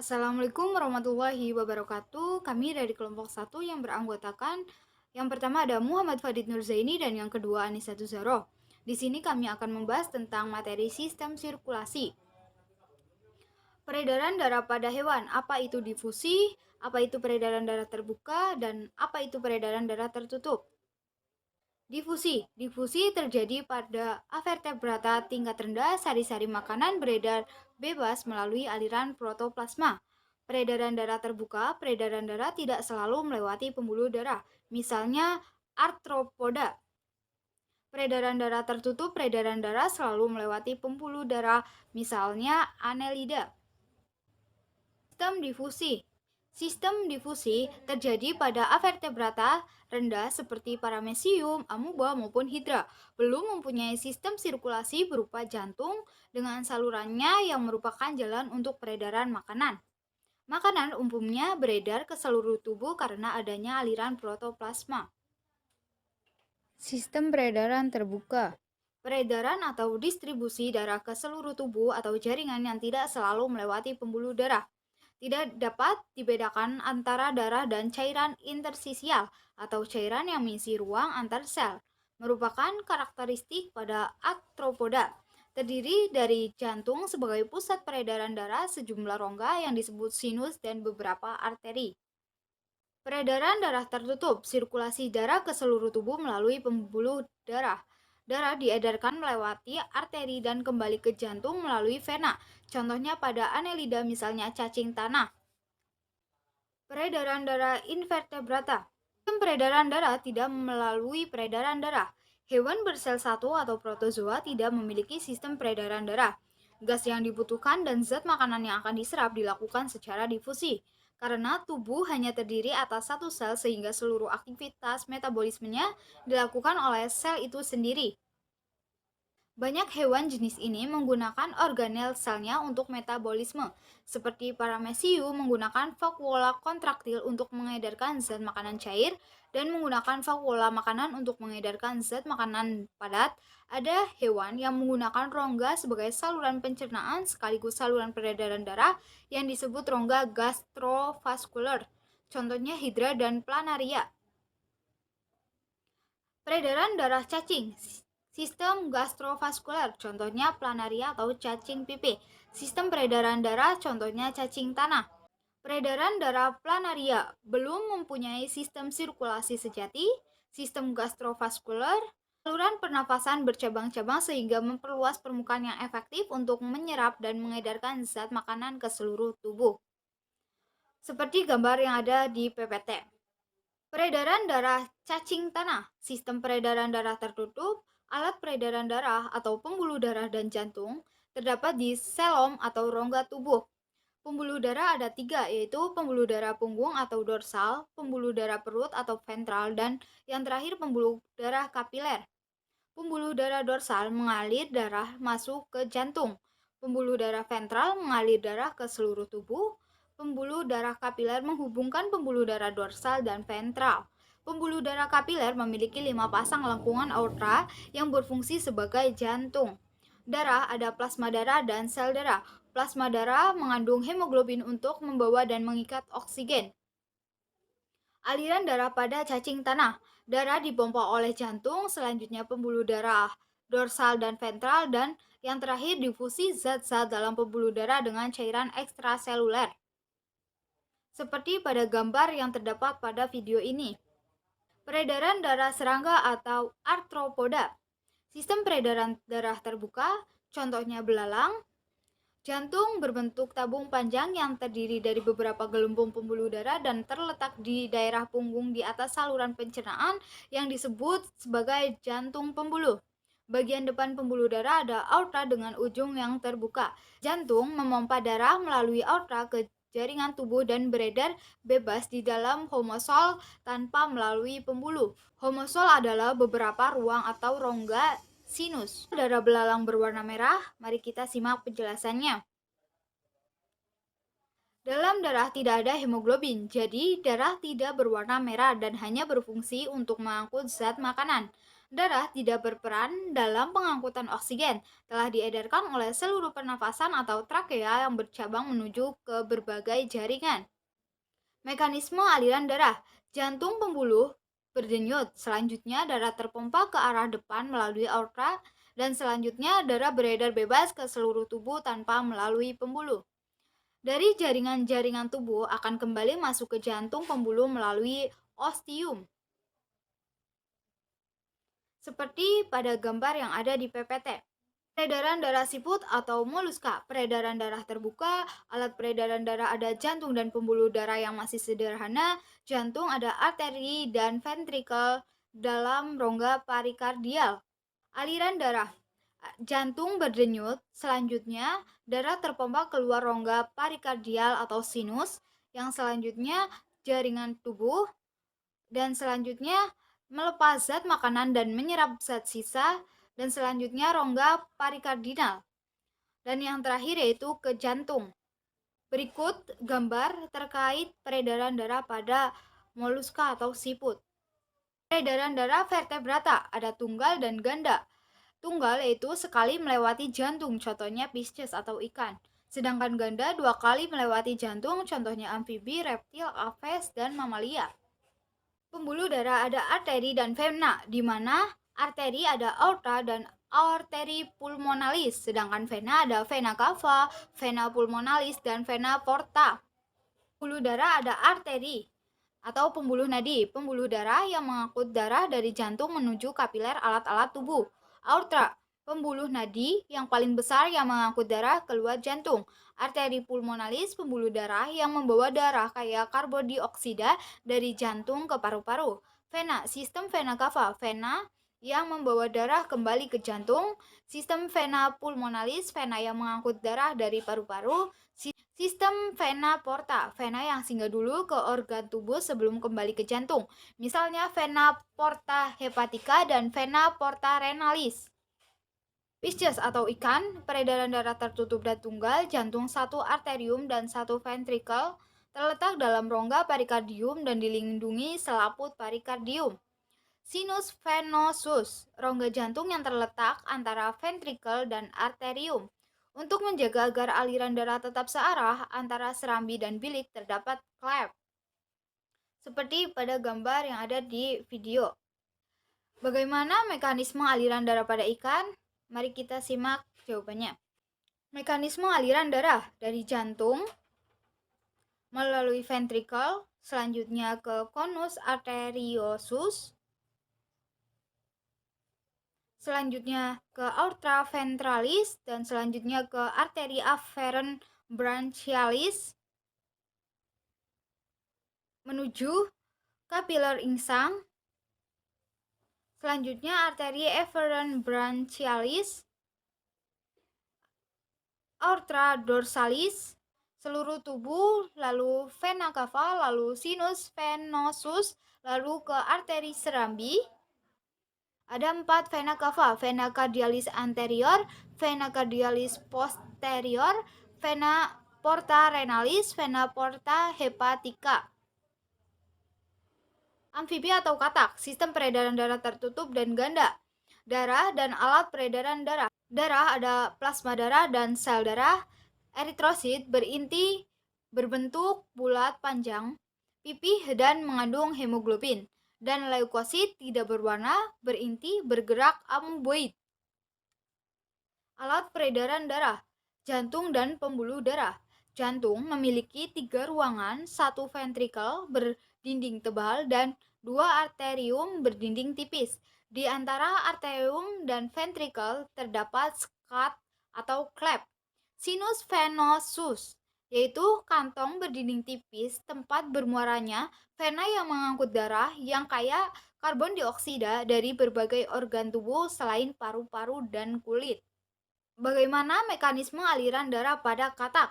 Assalamualaikum warahmatullahi wabarakatuh. Kami dari kelompok satu yang beranggotakan yang pertama ada Muhammad Fadid Nurzaini dan yang kedua Anissa Tuzaro. Di sini kami akan membahas tentang materi sistem sirkulasi. Peredaran darah pada hewan, apa itu difusi, apa itu peredaran darah terbuka, dan apa itu peredaran darah tertutup. Difusi terjadi pada avertebrata tingkat rendah, sari-sari makanan beredar bebas melalui aliran protoplasma. Peredaran darah terbuka, peredaran darah tidak selalu melewati pembuluh darah, misalnya arthropoda. Peredaran darah tertutup, peredaran darah selalu melewati pembuluh darah, misalnya annelida. Sistem difusi terjadi pada avertebrata rendah seperti paramecium, amuba maupun hidra, belum mempunyai sistem sirkulasi berupa jantung dengan salurannya yang merupakan jalan untuk peredaran makanan. Makanan umumnya beredar ke seluruh tubuh karena adanya aliran protoplasma. Sistem peredaran terbuka. Peredaran atau distribusi darah ke seluruh tubuh atau jaringan yang tidak selalu melewati pembuluh darah. Tidak dapat dibedakan antara darah dan cairan interstisial atau cairan yang mengisi ruang antar sel. Merupakan karakteristik pada arthropoda. Terdiri dari jantung sebagai pusat peredaran darah, sejumlah rongga yang disebut sinus dan beberapa arteri. Peredaran darah tertutup, sirkulasi darah ke seluruh tubuh melalui pembuluh darah. Darah diedarkan melewati arteri dan kembali ke jantung melalui vena. Contohnya pada annelida misalnya cacing tanah. Peredaran darah invertebrata. Sistem peredaran darah tidak melalui peredaran darah. Hewan bersel satu atau protozoa tidak memiliki sistem peredaran darah. Gas yang dibutuhkan dan zat makanan yang akan diserap dilakukan secara difusi. Karena tubuh hanya terdiri atas satu sel sehingga seluruh aktivitas metabolismenya dilakukan oleh sel itu sendiri. Banyak hewan jenis ini menggunakan organel selnya untuk metabolisme, seperti paramecium menggunakan vakuola kontraktil untuk mengedarkan zat makanan cair dan menggunakan vakuola makanan untuk mengedarkan zat makanan padat. Ada hewan yang menggunakan rongga sebagai saluran pencernaan sekaligus saluran peredaran darah yang disebut rongga gastrovaskular. Contohnya hidra dan planaria. Peredaran darah cacing. Sistem gastrovaskular, contohnya planaria atau cacing pipih. Sistem peredaran darah, contohnya cacing tanah. Peredaran darah planaria belum mempunyai sistem sirkulasi sejati, sistem gastrovaskular, saluran pernafasan bercabang-cabang sehingga memperluas permukaan yang efektif untuk menyerap dan mengedarkan zat makanan ke seluruh tubuh. Seperti gambar yang ada di PPT. Peredaran darah cacing tanah, sistem peredaran darah tertutup, alat peredaran darah atau pembuluh darah dan jantung terdapat di selom atau rongga tubuh. Pembuluh darah ada tiga, yaitu pembuluh darah punggung atau dorsal, pembuluh darah perut atau ventral, dan yang terakhir pembuluh darah kapiler. Pembuluh darah dorsal mengalir darah masuk ke jantung. Pembuluh darah ventral mengalir darah ke seluruh tubuh. Pembuluh darah kapiler menghubungkan pembuluh darah dorsal dan ventral. Pembuluh darah kapiler memiliki 5 pasang lengkungan aorta yang berfungsi sebagai jantung. Darah ada plasma darah dan sel darah. Plasma darah mengandung hemoglobin untuk membawa dan mengikat oksigen. Aliran darah pada cacing tanah. Darah dipompa oleh jantung, selanjutnya pembuluh darah dorsal dan ventral, dan yang terakhir difusi zat-zat dalam pembuluh darah dengan cairan ekstraseluler. Seperti pada gambar yang terdapat pada video ini. Peredaran darah serangga atau arthropoda. Sistem peredaran darah terbuka, contohnya belalang. Jantung berbentuk tabung panjang yang terdiri dari beberapa gelembung pembuluh darah dan terletak di daerah punggung di atas saluran pencernaan yang disebut sebagai jantung pembuluh. Bagian depan pembuluh darah ada aorta dengan ujung yang terbuka. Jantung memompa darah melalui aorta ke jaringan tubuh dan beredar bebas di dalam homosol tanpa melalui pembuluh. Homosol adalah beberapa ruang atau rongga sinus. Darah belalang berwarna merah, mari kita simak penjelasannya. Dalam darah tidak ada hemoglobin, jadi darah tidak berwarna merah dan hanya berfungsi untuk mengangkut zat makanan. Darah tidak berperan dalam pengangkutan oksigen, telah diedarkan oleh seluruh pernafasan atau trakea yang bercabang menuju ke berbagai jaringan. Mekanisme aliran darah. Jantung pembuluh berdenyut, selanjutnya darah terpompa ke arah depan melalui aorta, dan selanjutnya darah beredar bebas ke seluruh tubuh tanpa melalui pembuluh. Dari jaringan-jaringan tubuh akan kembali masuk ke jantung pembuluh melalui ostium. Seperti pada gambar yang ada di PPT. Peredaran darah siput atau moluska. Peredaran darah terbuka. Alat peredaran darah ada jantung dan pembuluh darah yang masih sederhana. Jantung ada arteri dan ventrikel dalam rongga perikardial. Aliran darah. Jantung berdenyut, selanjutnya darah terpompa keluar rongga perikardial atau sinus, yang selanjutnya jaringan tubuh, dan selanjutnya melepas zat makanan dan menyerap zat sisa, dan selanjutnya rongga perikardinal. Dan yang terakhir yaitu ke jantung. Berikut gambar terkait peredaran darah pada moluska atau siput. Peredaran darah vertebrata ada tunggal dan ganda. Tunggal yaitu sekali melewati jantung, contohnya pisces atau ikan. Sedangkan ganda 2 kali melewati jantung, contohnya amfibi, reptil, aves, dan mamalia. Pembuluh darah ada arteri dan vena, di mana arteri ada aorta dan arteri pulmonalis, sedangkan vena ada vena cava, vena pulmonalis, dan vena porta. Pembuluh darah ada arteri atau pembuluh nadi, pembuluh darah yang mengangkut darah dari jantung menuju kapiler alat-alat tubuh. Aorta, pembuluh nadi yang paling besar yang mengangkut darah keluar jantung. Arteri pulmonalis, pembuluh darah yang membawa darah kayak karbon dioksida dari jantung ke paru-paru. Vena, sistem vena cava, vena yang membawa darah kembali ke jantung. Sistem vena pulmonalis, vena yang mengangkut darah dari paru-paru. Sistem vena porta, vena yang singgah dulu ke organ tubuh sebelum kembali ke jantung. Misalnya vena porta hepatica dan vena porta renalis. Pisces atau ikan, peredaran darah tertutup dan tunggal, jantung satu arterium dan satu ventrikel, terletak dalam rongga perikardium dan dilindungi selaput perikardium. Sinus venosus, rongga jantung yang terletak antara ventrikel dan arterium. Untuk menjaga agar aliran darah tetap searah antara serambi dan bilik terdapat klep. Seperti pada gambar yang ada di video. Bagaimana mekanisme aliran darah pada ikan? Mari kita simak jawabannya. Mekanisme aliran darah dari jantung melalui ventrikel, selanjutnya ke conus arteriosus, selanjutnya ke aorta ventralis, dan selanjutnya ke arteri afferent branchialis, menuju kapiler insang, selanjutnya arteri efferent branchialis, aorta dorsalis, seluruh tubuh, lalu vena cava, lalu sinus venosus, lalu ke arteri serambi. Ada 4 vena cava, vena cardialis anterior, vena cardialis posterior, vena porta renalis, vena porta hepatica. Amfibi atau katak, sistem peredaran darah tertutup dan ganda. Darah dan alat peredaran darah. Darah ada plasma darah dan sel darah. Eritrosit berinti berbentuk bulat panjang, pipih dan mengandung hemoglobin. Dan leukosit tidak berwarna, berinti, bergerak amoeboid. Alat peredaran darah. Jantung dan pembuluh darah. Jantung memiliki 3 ruangan, 1 ventrikel berdinding tebal dan 2 arterium berdinding tipis. Di antara arterium dan ventrikel terdapat skat atau klep. Sinus venosus, yaitu kantong berdinding tipis tempat bermuaranya vena yang mengangkut darah yang kaya karbon dioksida dari berbagai organ tubuh selain paru-paru dan kulit. Bagaimana mekanisme aliran darah pada katak?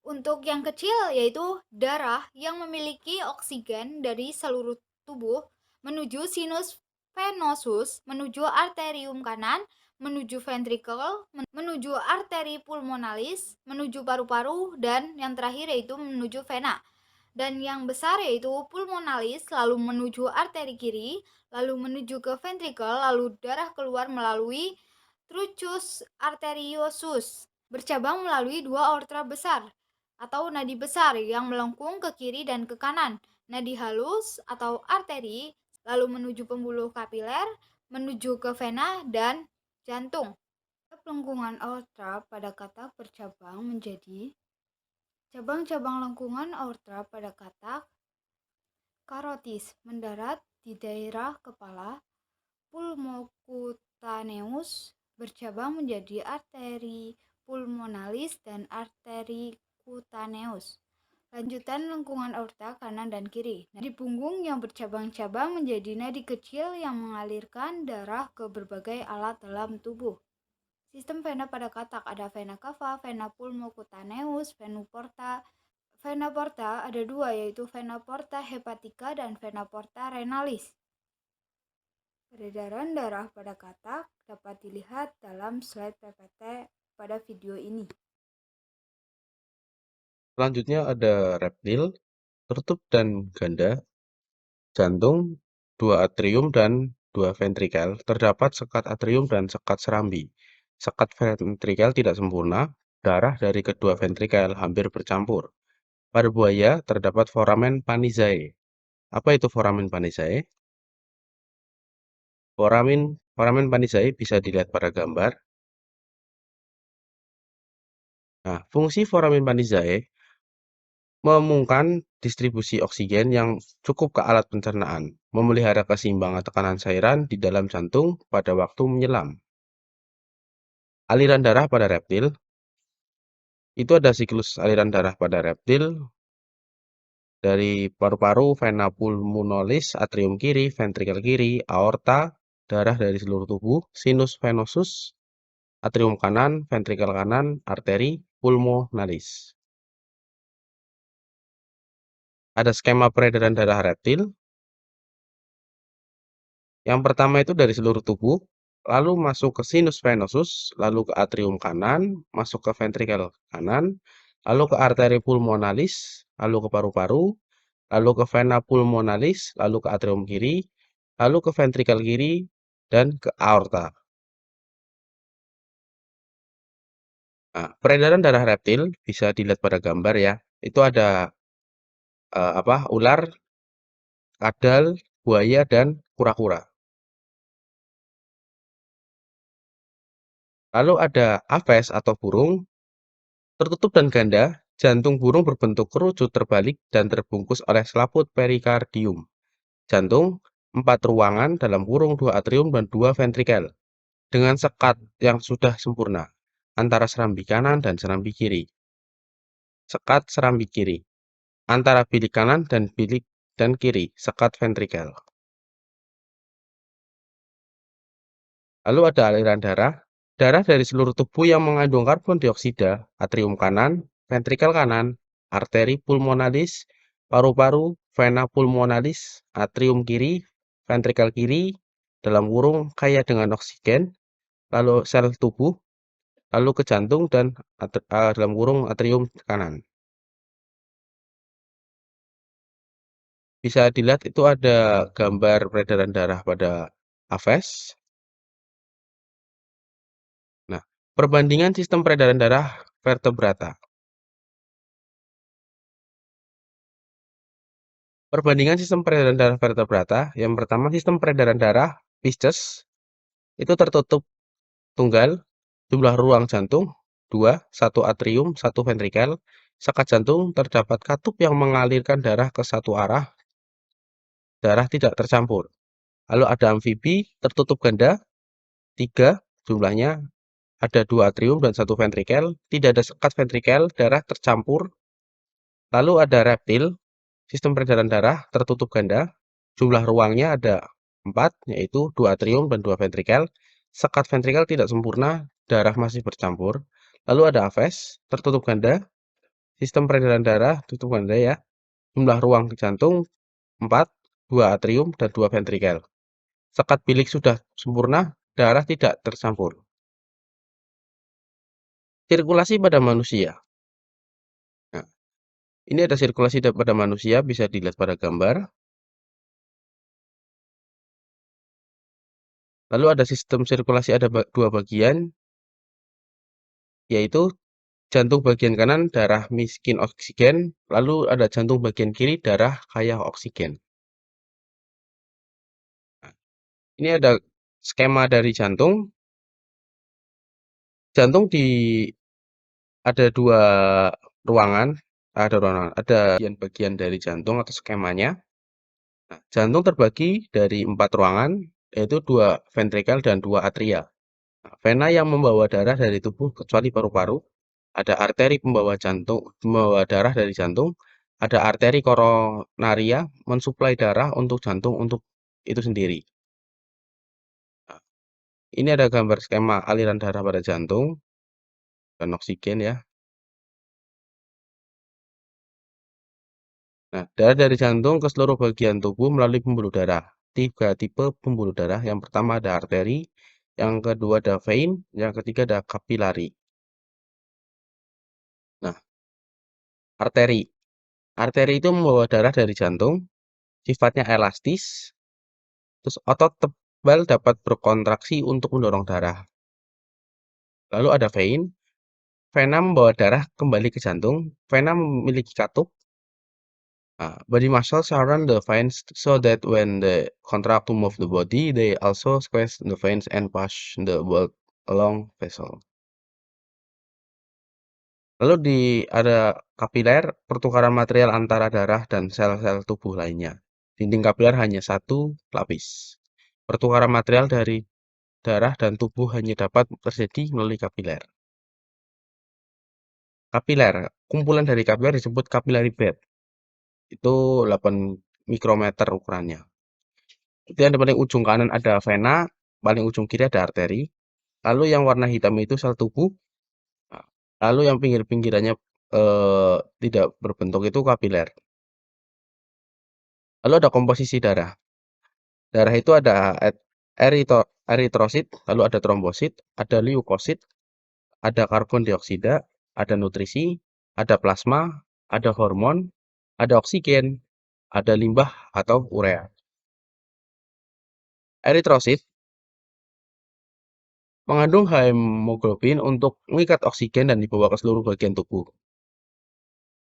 Untuk yang kecil yaitu darah yang memiliki oksigen dari seluruh tubuh menuju sinus venosus, menuju arterium kanan, menuju ventrikel, menuju arteri pulmonalis, menuju paru-paru, dan yang terakhir yaitu menuju vena. Dan yang besar yaitu pulmonalis, lalu menuju arteri kiri, lalu menuju ke ventrikel, lalu darah keluar melalui truncus arteriosus, bercabang melalui dua aorta besar atau nadi besar yang melengkung ke kiri dan ke kanan, nadi halus atau arteri, lalu menuju pembuluh kapiler, menuju ke vena dan jantung. Lengkungan aorta pada katak bercabang menjadi cabang-cabang lengkungan aorta pada katak karotis mendarat di daerah kepala, pulmocutaneus bercabang menjadi arteri pulmonalis dan arteri cutaneus. Lanjutan lengkungan aorta kanan dan kiri. Nadi punggung yang bercabang-cabang menjadi nadi kecil yang mengalirkan darah ke berbagai alat dalam tubuh. Sistem vena pada katak ada vena cava, vena pulmocutaneus, vena porta ada dua, yaitu vena porta hepatica dan vena porta renalis. Peredaran darah pada katak dapat dilihat dalam slide PPT pada video ini. Selanjutnya ada reptil, tertutup dan ganda, jantung, dua atrium dan dua ventrikel. Terdapat sekat atrium dan sekat serambi. Sekat ventrikel tidak sempurna, darah dari kedua ventrikel hampir bercampur. Pada buaya terdapat foramen Panizae. Apa itu foramen Panizae? Foramen Panizae bisa dilihat pada gambar. Nah, fungsi foramen Panizae memungkinkan distribusi oksigen yang cukup ke alat pencernaan, memelihara keseimbangan tekanan cairan di dalam jantung pada waktu menyelam. Aliran darah pada reptil, itu ada siklus aliran darah pada reptil dari paru-paru, vena pulmonalis, atrium kiri, ventrikel kiri, aorta, darah dari seluruh tubuh, sinus venosus, atrium kanan, ventrikel kanan, arteri pulmonalis. Ada skema peredaran darah reptil. Yang pertama itu dari seluruh tubuh, lalu masuk ke sinus venosus, lalu ke atrium kanan, masuk ke ventrikel kanan, lalu ke arteri pulmonalis, lalu ke paru-paru, lalu ke vena pulmonalis, lalu ke atrium kiri, lalu ke ventrikel kiri, dan ke aorta. Nah, peredaran darah reptil bisa dilihat pada gambar ya. Itu ada ular, kadal, buaya, dan kura-kura. Lalu ada aves atau burung, tertutup dan ganda, jantung burung berbentuk kerucut terbalik dan terbungkus oleh selaput perikardium. Jantung, 4 ruangan dalam kurung 2 atrium dan 2 ventrikel, dengan sekat yang sudah sempurna antara serambi kanan dan serambi kiri. Sekat serambi kiri, antara bilik kanan dan bilik dan kiri, sekat ventrikel. Lalu ada aliran darah. Darah dari seluruh tubuh yang mengandung karbon dioksida, atrium kanan, ventrikel kanan, arteri pulmonalis, paru-paru, vena pulmonalis, atrium kiri, ventrikel kiri, dalam kurung kaya dengan oksigen, lalu sel tubuh, lalu ke jantung dan dalam kurung atrium kanan. Bisa dilihat itu ada gambar peredaran darah pada aves. Nah, perbandingan sistem peredaran darah vertebrata. Perbandingan sistem peredaran darah vertebrata, yang pertama sistem peredaran darah Pisces itu tertutup tunggal, jumlah ruang jantung 2, 1 atrium, 1 ventrikel. Sekat jantung terdapat katup yang mengalirkan darah ke satu arah, darah tidak tercampur. Lalu ada amfibi tertutup ganda 3, jumlahnya ada 2 atrium dan 1 ventrikel, tidak ada sekat ventrikel, darah tercampur. Lalu ada reptil, sistem peredaran darah tertutup ganda, jumlah ruangnya ada 4, yaitu 2 atrium dan 2 ventrikel. Sekat ventrikel tidak sempurna, darah masih bercampur. Lalu ada aves, tertutup ganda, sistem peredaran darah tutup ganda ya. Jumlah ruang jantung 4, 2 atrium dan 2 ventrikel. Sekat bilik sudah sempurna, darah tidak tercampur. Sirkulasi pada manusia. Nah, Ini ada sirkulasi pada manusia, bisa dilihat pada gambar. Lalu ada sistem sirkulasi ada dua bagian, yaitu jantung bagian kanan darah miskin oksigen, lalu ada jantung bagian kiri darah kaya oksigen. Nah, ini ada skema dari jantung. Jantung ada dua ruangan, ada bagian dari jantung atau skemanya. Nah, jantung terbagi dari 4 ruangan, yaitu 2 ventrikel dan 2 atria. Nah, vena yang membawa darah dari tubuh kecuali paru-paru, ada arteri pembawa darah dari jantung, ada arteri koronaria mensuplai darah untuk jantung untuk itu sendiri. Nah, ini ada gambar skema aliran darah pada jantung dan oksigen ya. Nah, darah dari jantung ke seluruh bagian tubuh melalui pembuluh darah. 3 tipe pembuluh darah. Yang pertama ada arteri, yang kedua ada vein, yang ketiga ada kapilari. Nah, arteri. Arteri itu membawa darah dari jantung, sifatnya elastis, terus otot tebal dapat berkontraksi untuk mendorong darah. Lalu ada vein. Vena membawa darah kembali ke jantung. Vena memiliki katup. Body muscles surround the veins so that when they contract to move the body, they also squeeze the veins and push the blood along vessel. Lalu ada kapiler, pertukaran material antara darah dan sel-sel tubuh lainnya. Dinding kapiler hanya satu lapis. Pertukaran material dari darah dan tubuh hanya dapat terjadi melalui kapiler. Kapiler, kumpulan dari kapiler disebut capillary bed. Itu 8 mikrometer ukurannya. Kemudian di paling ujung kanan ada vena, paling ujung kiri ada arteri. Lalu yang warna hitam itu sel tubuh. Nah, lalu yang pinggir-pinggirannya tidak berbentuk itu kapiler. Lalu ada komposisi darah. Darah itu ada eritrosit, lalu ada trombosit, ada leukosit, ada karbon dioksida, ada nutrisi, ada plasma, ada hormon, ada oksigen, ada limbah atau urea. Eritrosit mengandung hemoglobin untuk mengikat oksigen dan dibawa ke seluruh bagian tubuh.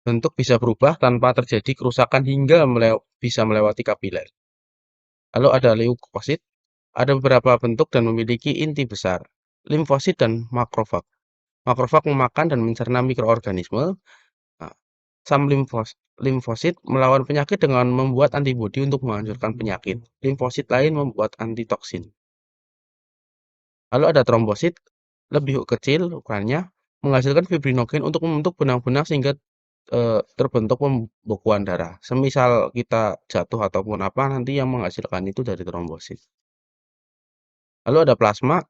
Bentuk bisa berubah tanpa terjadi kerusakan hingga bisa melewati kapiler. Lalu ada leukosit, ada beberapa bentuk dan memiliki inti besar. Limfosit dan makrofag. Makrofag memakan dan mencerna mikroorganisme. Nah, limfosit melawan penyakit dengan membuat antibodi untuk menghancurkan penyakit. Limfosit lain membuat antitoksin. Lalu ada trombosit, lebih kecil ukurannya, menghasilkan fibrinogen untuk membentuk benang-benang sehingga terbentuk pembekuan darah. Semisal kita jatuh ataupun apa, nanti yang menghasilkan itu dari trombosit. Lalu ada plasma,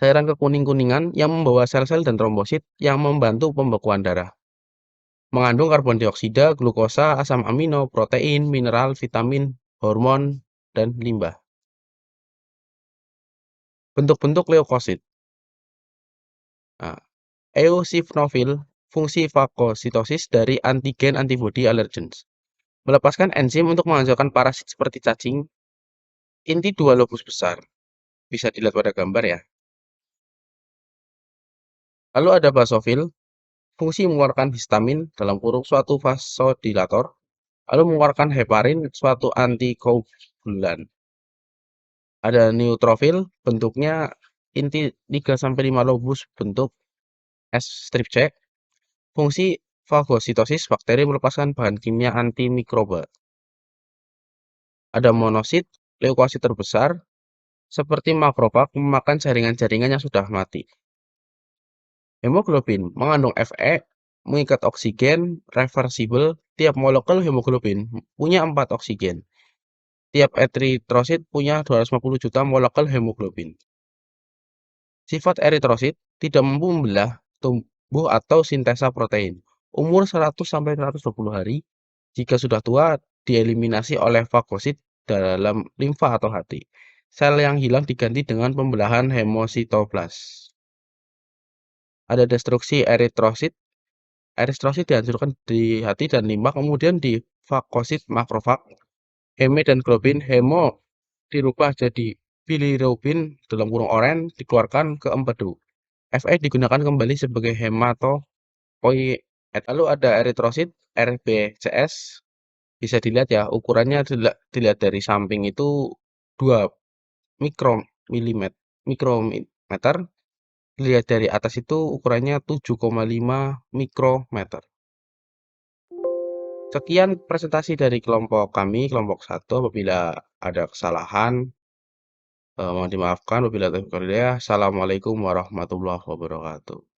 cairan kekuning-kuningan yang membawa sel-sel dan trombosit yang membantu pembekuan darah. Mengandung karbon dioksida, glukosa, asam amino, protein, mineral, vitamin, hormon, dan limbah. Bentuk-bentuk leukosit. Nah, eosinofil, fungsi fagositosis dari antigen antibodi allergens. Melepaskan enzim untuk menghancurkan parasit seperti cacing. Inti 2 lobus besar. Bisa dilihat pada gambar ya. Lalu ada basofil, fungsi mengeluarkan histamin dalam kurung suatu vasodilator. Lalu mengeluarkan heparin, suatu antikoagulan. Ada neutrofil, bentuknya inti 3-5 lobus bentuk S strip C. Fungsi fagositosis, bakteri melepaskan bahan kimia antimikroba. Ada monosit, leukosit terbesar, seperti makrofag memakan jaringan-jaringan yang sudah mati. Hemoglobin mengandung Fe, mengikat oksigen, reversibel. Tiap molekul hemoglobin punya 4 oksigen. Tiap eritrosit punya 250 juta molekul hemoglobin. Sifat eritrosit tidak mampu membelah tubuh atau sintesa protein. Umur 100-120 hari. Jika sudah tua, dieliminasi oleh fagosit dalam limfa atau hati. Sel yang hilang diganti dengan pembelahan hemositoblas. Ada destruksi eritrosit, Eritrosit dihancurkan di hati dan limpa, kemudian di fagosit makrofag. Heme dan globin, hemo dirubah jadi bilirubin dalam kurung oren dikeluarkan ke empedu. Fe digunakan kembali sebagai hematopoietin. Lalu ada eritrosit, RBCS, bisa dilihat ya, ukurannya dilihat dari samping itu 2 mikrometer, dilihat dari atas itu ukurannya 7,5 mikrometer. Sekian presentasi dari kelompok kami, kelompok 1. Apabila ada kesalahan, mohon dimaafkan. Wabillahi taufiq wal hidayah. Assalamualaikum warahmatullahi wabarakatuh.